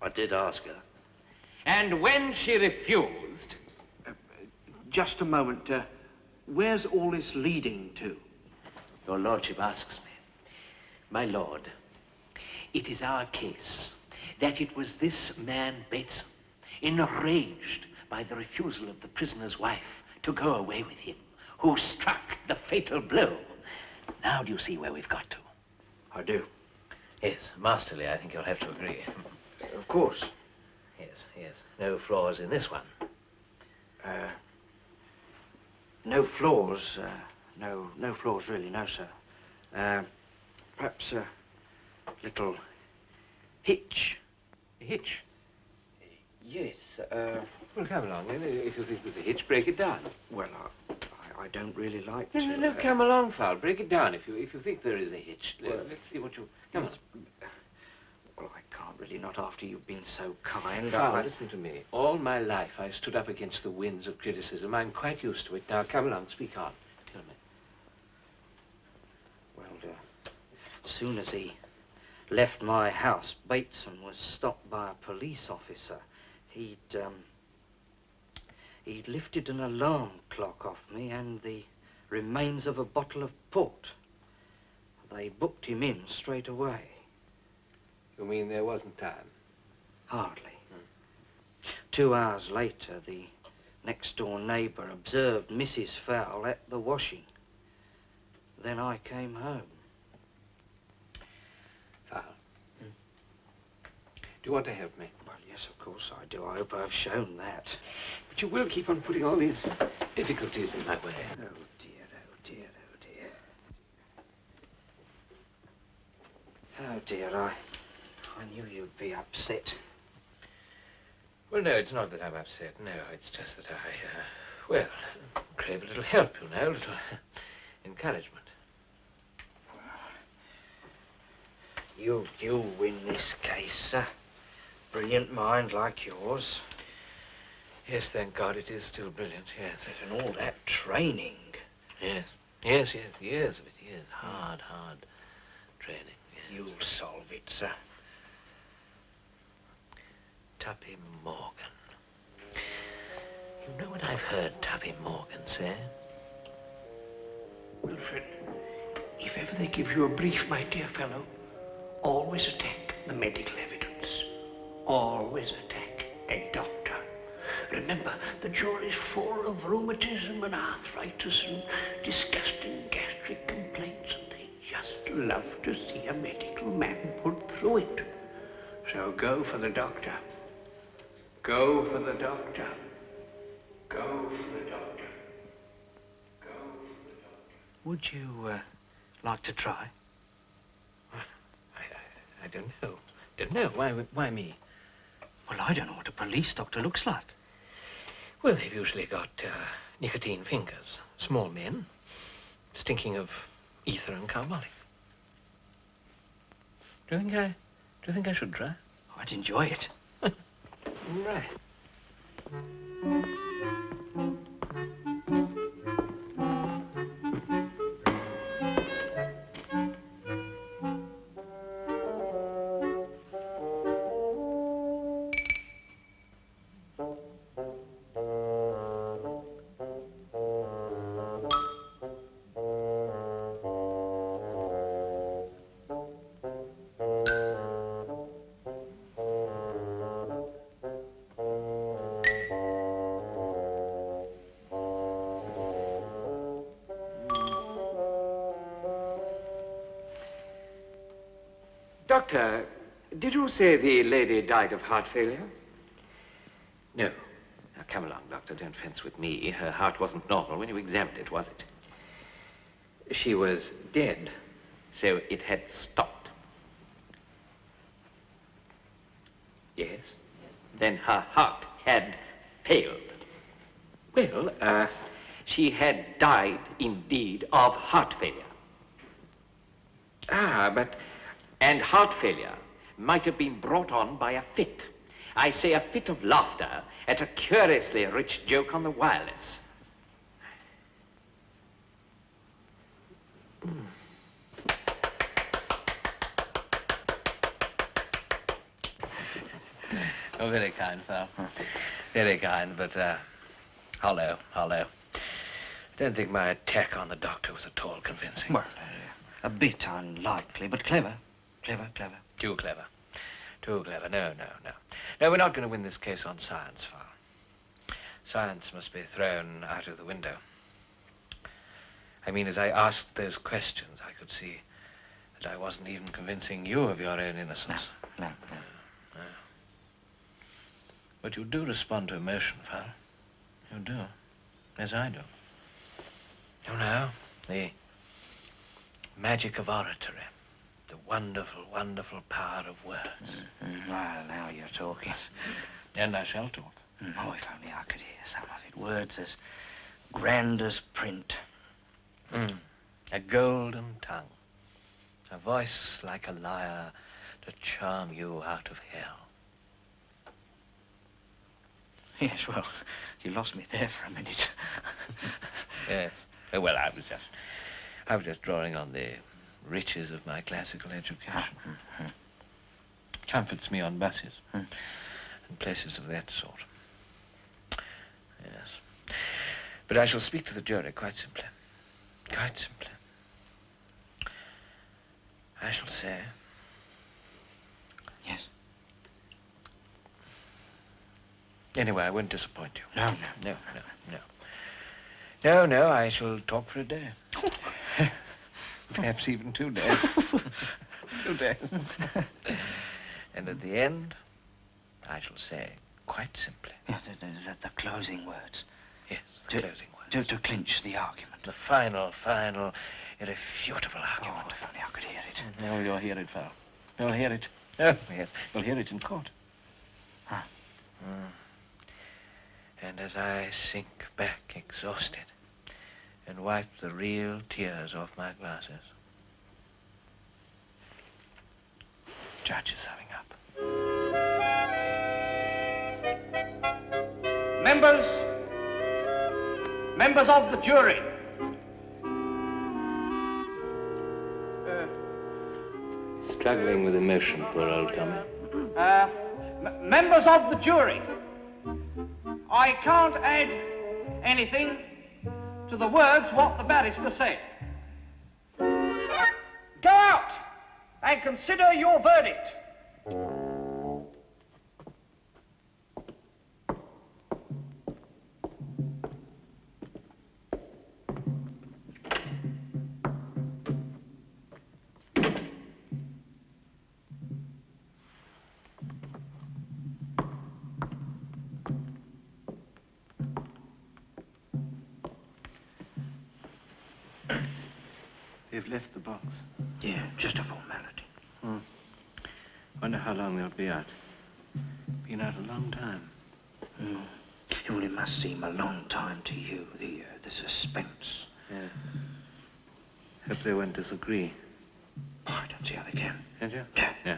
I did ask her. And when she refused... Just a moment. Where's all this leading to? Your lordship asks me. My lord, it is our case that it was this man, Bateson, enraged by the refusal of the prisoner's wife to go away with him, who struck the fatal blow. Now do you see where we've got to? I do. Yes, masterly, I think you'll have to agree. Of course. Yes, yes. No flaws in this one. No flaws. No flaws, really, no, sir. Perhaps a little hitch. A hitch? Yes, Well, come along, then. If you think there's a hitch, break it down. well, I don't really like No, to... no, no, come along, Fowl. Break it down if you think there is a hitch. Well, Let's see what you... Come on. Well, I can't really, not after you've been so kind. Fowl, listen to me. All my life I've stood up against the winds of criticism. I'm quite used to it. Now, come along, speak on. Tell me. Well, as soon as he left my house, Bateson was stopped by a police officer. He'd lifted an alarm clock off me and the remains of a bottle of port. They booked him in straight away. You mean there wasn't time? Hardly. 2 hours later, the next-door neighbour observed Mrs. Fowle at the washing. Then I came home. Fowl. Do you want to help me? Well, yes, of course I do. I hope I've shown that. But you will keep on putting all these difficulties in my way. Oh, dear, oh, dear, oh, dear. Oh, dear, I knew you'd be upset. Well, no, it's not that I'm upset. No, it's just that well, crave a little help, you know, a little encouragement. You win this case, sir. Brilliant mind like yours. Yes, thank God it is still brilliant, yes. And all that training. Yes, yes, years of it, years. Hard training. Yes. You'll solve it, sir. Tuppy Morgan. You know what I've heard Tuppy Morgan say? Wilfred, if ever they give you a brief, my dear fellow, always attack the medical evidence. Always attack a doctor. Remember, the jury's full of rheumatism and arthritis and disgusting gastric complaints, and they just love to see a medical man put through it. So go for the doctor. Go for the doctor. Go for the doctor. Go for the doctor. Would you like to try? I don't know. Don't know. Why me? Well, I don't know what a police doctor looks like. Well, they've usually got nicotine fingers. Small men, stinking of ether and carbolic. Do you think I should try? Oh, I'd enjoy it. Right. Doctor, did you say the lady died of heart failure? No. Now, come along, Doctor. Don't fence with me. Her heart wasn't normal when you examined it, was it? She was dead. So it had stopped. Yes. Then her heart had failed. Well, she had died, indeed, of heart failure. but... And heart failure might have been brought on by a fit. I say a fit of laughter at a curiously rich joke on the wireless. Oh, very kind, Phil. Very kind, but hollow. I don't think my attack on the doctor was at all convincing. Well, a bit unlikely, but clever. Clever. Too clever. No. No, we're not going to win this case on science, Phil. Science must be thrown out of the window. I mean, as I asked those questions, I could see that I wasn't even convincing you of your own innocence. No. But you do respond to emotion, Phil. You do. As I do. You know, the magic of oratory. The wonderful, wonderful power of words. Well, now you're talking. And I shall talk. Oh, if only I could hear some of it. Words as grand as print. A golden tongue. A voice like a lyre to charm you out of hell. Yes, well, you lost me there for a minute. Yes. Well, I was just drawing on the riches of my classical education. Comforts me on buses and places of that sort. Yes. But I shall speak to the jury quite simply. Quite simply. I shall say... Yes? Anyway, I won't disappoint you. No. No, I shall talk for a day. Perhaps even 2 days. 2 days. And at the end, I shall say, quite simply... Yeah, the closing words. Yes, the closing words. To clinch the argument. The final, irrefutable argument. Oh, if only I could hear it. Now you'll hear it, Val. You'll hear it. Oh, yes, you'll hear it in court. Huh. And as I sink back exhausted and wipe the real tears off my glasses, judge is summing up. Members of the jury. Struggling with emotion, poor old Tommy. Members of the jury. I can't add anything to the words what the barrister said. Go out and consider your verdict. They've left the box. Yeah, just a formality. Wonder how long they'll be out. Been out a long time. Well, it must seem a long time to you, the suspense. Yes. Hope they won't disagree. Oh, I don't see how they can. Can't you? Yeah. Yeah.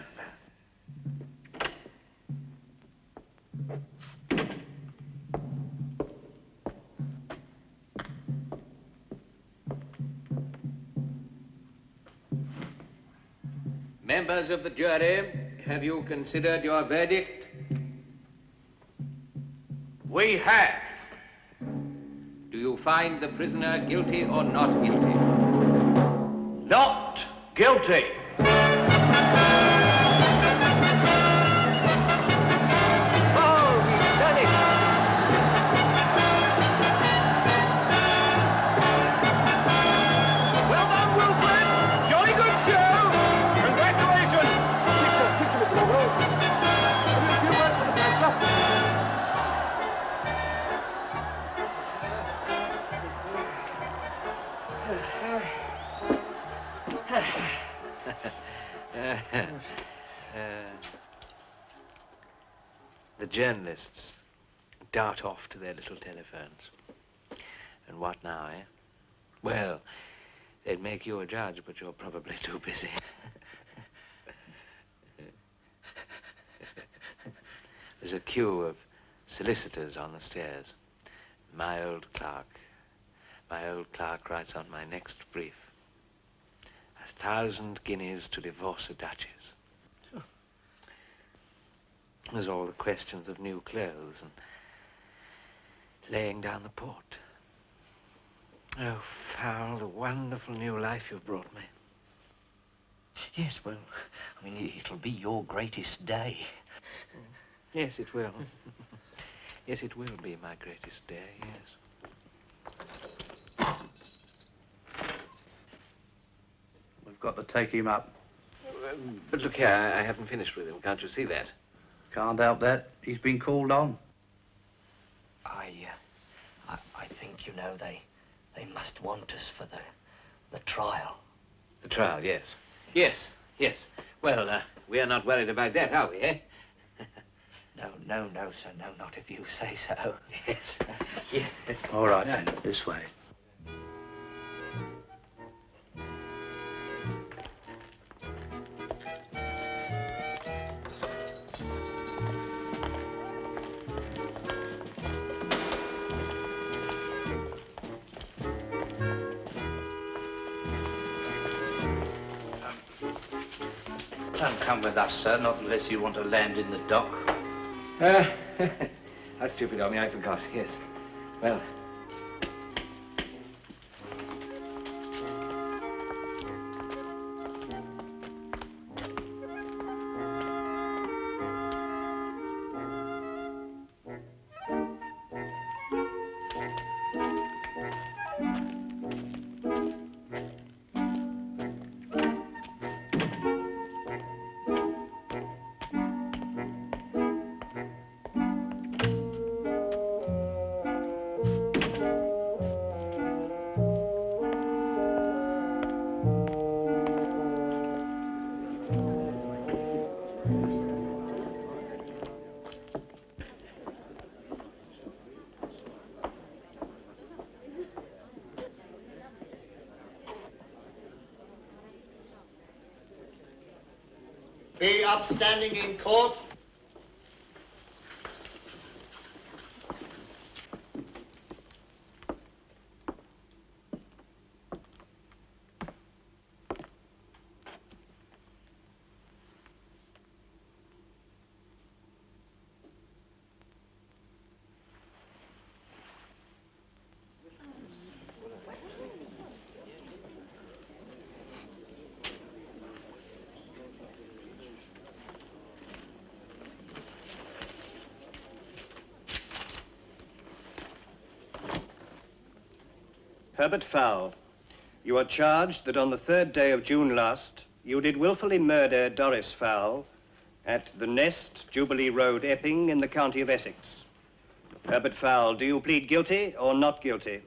Members of the jury, have you considered your verdict? We have. Do you find the prisoner guilty or not guilty? Not guilty. The journalists dart off to their little telephones. And what now, eh? Well, they'd make you a judge, but you're probably too busy. There's a queue of solicitors on the stairs. My old clerk writes on my next brief. 1,000 guineas to divorce a duchess. There's all the questions of new clothes and laying down the port. Oh, Farrell, the wonderful new life you've brought me. Yes, well, I mean, it'll be your greatest day. Yes, it will. Yes, it will be my greatest day, yes. We've got to take him up. But look here, I haven't finished with him. Can't you see that? Can't help that. He's been called on. I think, you know, they must want us for the trial. The trial, yes. Yes, yes. Well, we are not worried about that, are we, eh? No, sir, no, not if you say so. Yes. Yes. All right, then, this way. Don't come with us, sir, not unless you want to land in the dock. That's stupid of me, I forgot, yes. Well. Be upstanding in court. Herbert Fowle, you are charged that on the 3rd day of June last, you did willfully murder Doris Fowle at the Nest, Jubilee Road, Epping, in the county of Essex. Herbert Fowle, do you plead guilty or not guilty?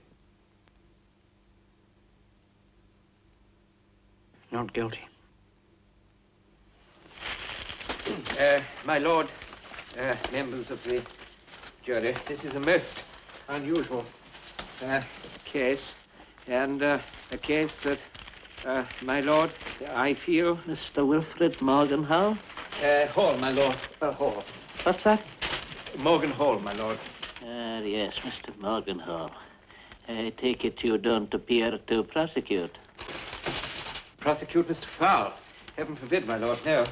Not guilty. My lord, members of the jury, this is a most unusual case, and a case that, my lord, I feel... Mr. Wilfred Morgan Hall? Hall, my lord. Hall. What's that? Morgan Hall, my lord. Yes, Mr. Morgan Hall. I take it you don't appear to prosecute. Prosecute Mr. Fowle? Heaven forbid, my lord, no.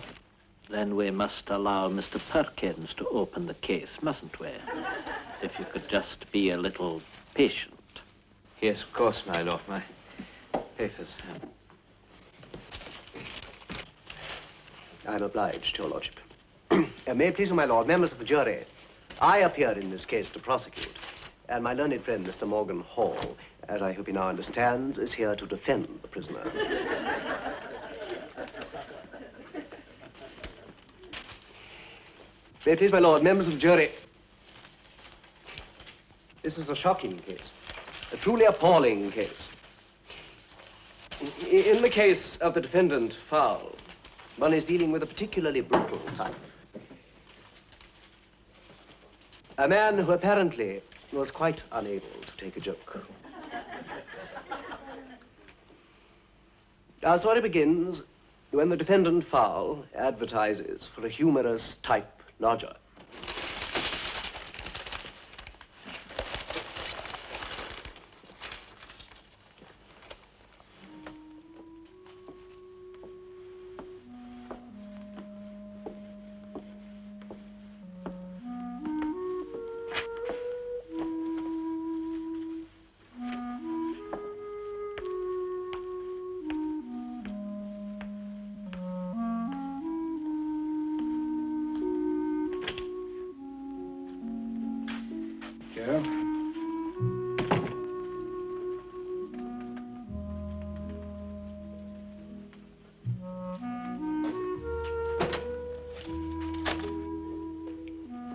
Then we must allow Mr. Perkins to open the case, mustn't we? If you could just be a little patient. Yes, of course, my lord. My papers. I'm obliged, your lordship. May it please my lord, members of the jury, I appear in this case to prosecute, and my learned friend, Mr. Morgan Hall, as I hope he now understands, is here to defend the prisoner. May it please my lord, members of the jury, this is a shocking case, a truly appalling case. In the case of the defendant, Fowle, one is dealing with a particularly brutal type. A man who apparently was quite unable to take a joke. Our story begins when the defendant, Fowle, advertises for a humorous type lodger.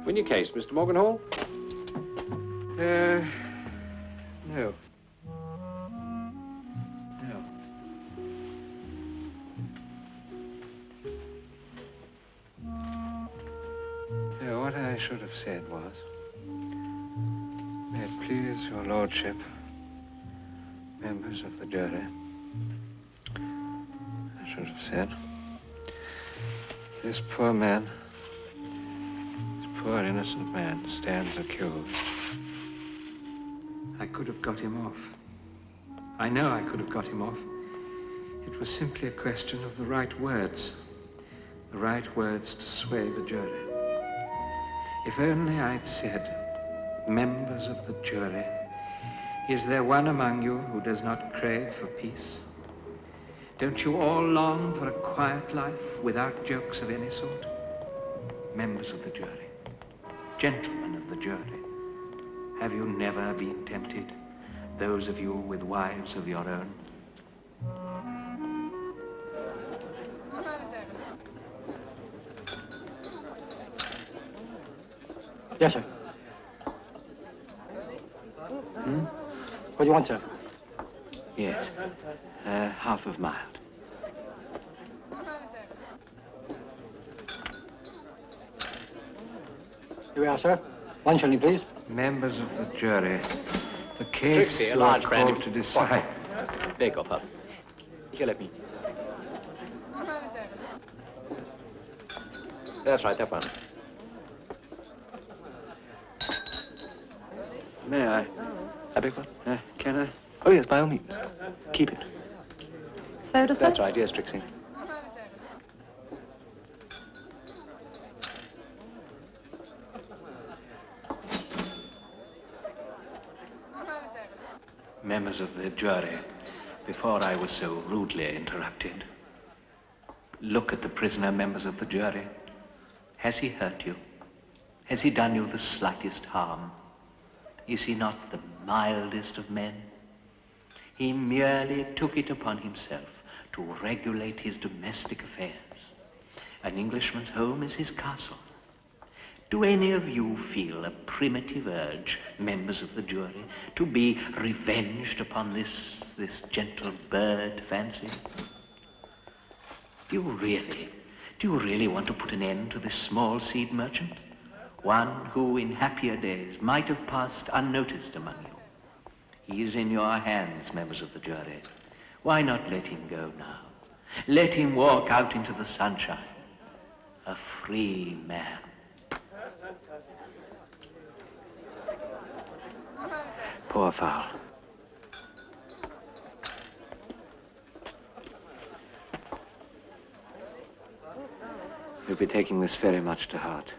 Win your case, Mr. Morgan Hall? No. No. No, what I should have said was, may it please your lordship, members of the jury, I should have said, this poor man, poor innocent man stands accused. I could have got him off. I know I could have got him off. It was simply a question of the right words. The right words to sway the jury. If only I'd said, members of the jury, is there one among you who does not crave for peace? Don't you all long for a quiet life without jokes of any sort? Members of the jury. Gentlemen of the jury, have you never been tempted, those of you with wives of your own? Yes, sir. What do you want, sir? Yes, half of mild. Here we are, sir. 1 shilling, please. Members of the jury, the case Trixie, a you large are brandy. called to decide. Beg your pardon. Here, let me. That's right, that one. May I? I beg pardon? Can I? Oh, yes, by all means. Keep it. Soda, sir? That's right, yes, Trixie. Members of the jury, before I was so rudely interrupted, look at the prisoner, members of the jury. Has he hurt you? Has he done you the slightest harm? Is he not the mildest of men? He merely took it upon himself to regulate his domestic affairs. An Englishman's home is his castle. Do any of you feel a primitive urge, members of the jury, to be revenged upon this gentle bird fancy? Do you really want to put an end to this small seed merchant? One who in happier days might have passed unnoticed among you. He is in your hands, members of the jury. Why not let him go now? Let him walk out into the sunshine, a free man. Poor fowl. You'll be taking this very much to heart.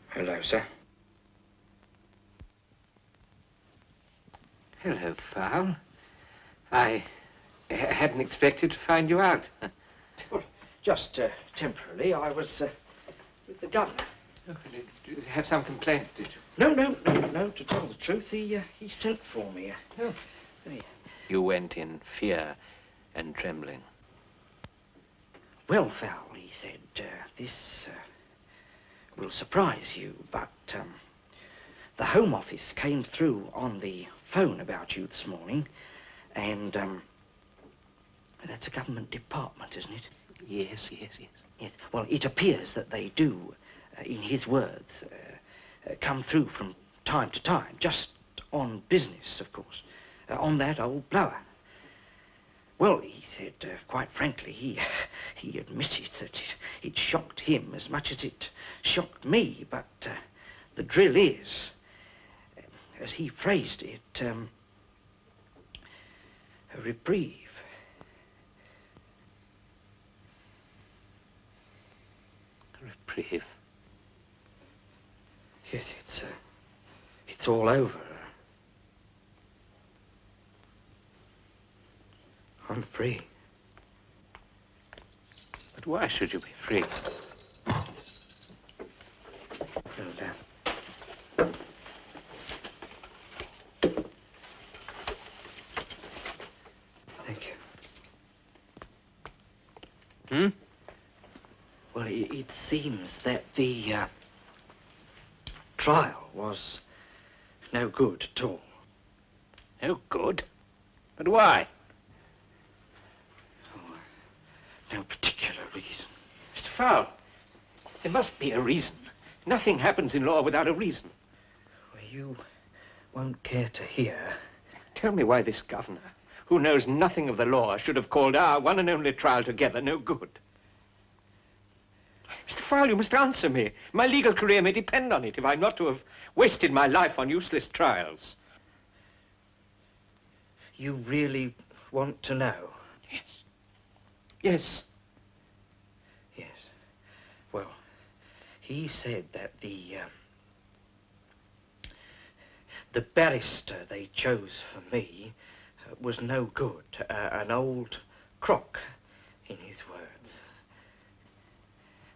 Hello, sir. Hello, Fowl. I hadn't expected to find you out. Well, just temporarily, I was with the governor. Oh, did you have some complaint, did you? No, to tell the truth, he sent for me. You went in fear and trembling. Well, Fowl, he said, this will surprise you, but the Home Office came through on the phone about you this morning, and that's a government department, isn't it? Yes. Yes. Well, it appears that they do, in his words, come through from time to time, just on business, of course, on that old blower. Well, he said, quite frankly, he admitted that it shocked him as much as it shocked me, but the drill is, as he phrased it, a reprieve. A reprieve? Yes, it's all over. I'm free. But why should you be free? Well, thank you. Well, it seems that the trial was no good at all. No good? But why? No particular reason. Mr. Fowl, there must be a reason. Nothing happens in law without a reason. Well, you won't care to hear. Tell me why this governor, who knows nothing of the law, should have called our one and only trial together no good. Mr. Fowl, you must answer me. My legal career may depend on it if I'm not to have wasted my life on useless trials. You really want to know? Yes. Yes. Yes. Well, he said that the barrister they chose for me was no good. An old crock, in his words.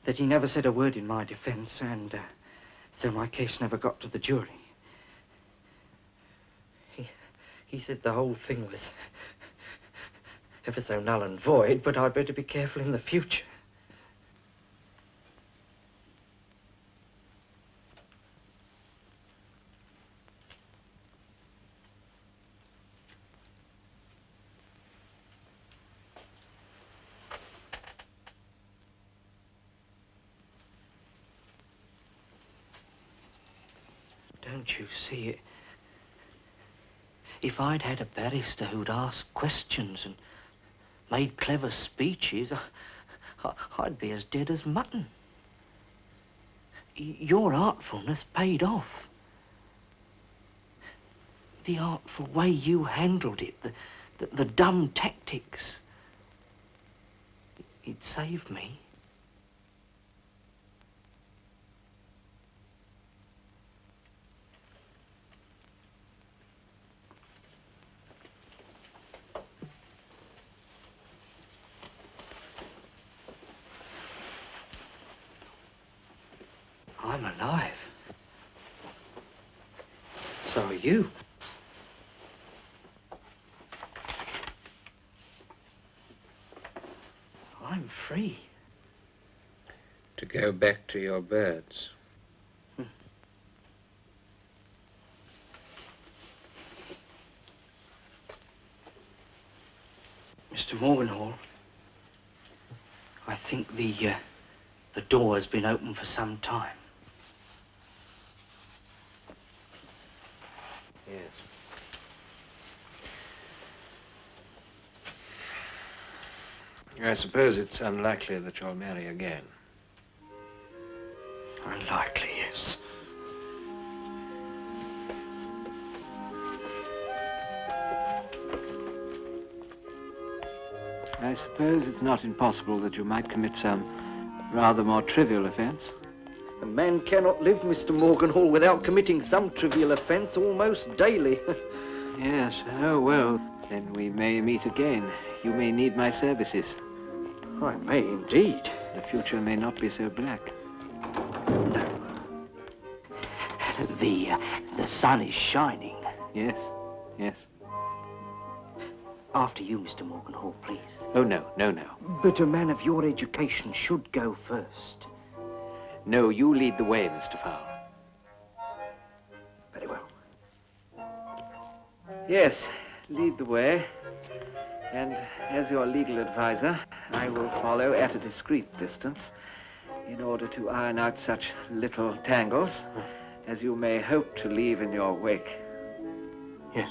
That he never said a word in my defense, and so my case never got to the jury. He said the whole thing was ever so null and void, but I'd better be careful in the future. Don't you see it? If I'd had a barrister who'd asked questions and made clever speeches, I'd be as dead as mutton. Your artfulness paid off. The artful way you handled it, the dumb tactics, it saved me. I'm alive. So are you. I'm free. To go back to your birds. Mr. Morganhall, I think the door has been open for some time. Yes. I suppose it's unlikely that you'll marry again. Unlikely, yes. I suppose it's not impossible that you might commit some rather more trivial offense. A man cannot live, Mr. Morganhall, without committing some trivial offense almost daily. Yes, oh well, then we may meet again. You may need my services. I may indeed. The future may not be so black. No. The sun is shining. Yes, yes. After you, Mr. Morganhall, please. Oh, no, no, no. But a man of your education should go first. No, you lead the way, Mr. Fowle. Very well. Yes, lead the way. And as your legal advisor, I will follow at a discreet distance in order to iron out such little tangles as you may hope to leave in your wake. Yes.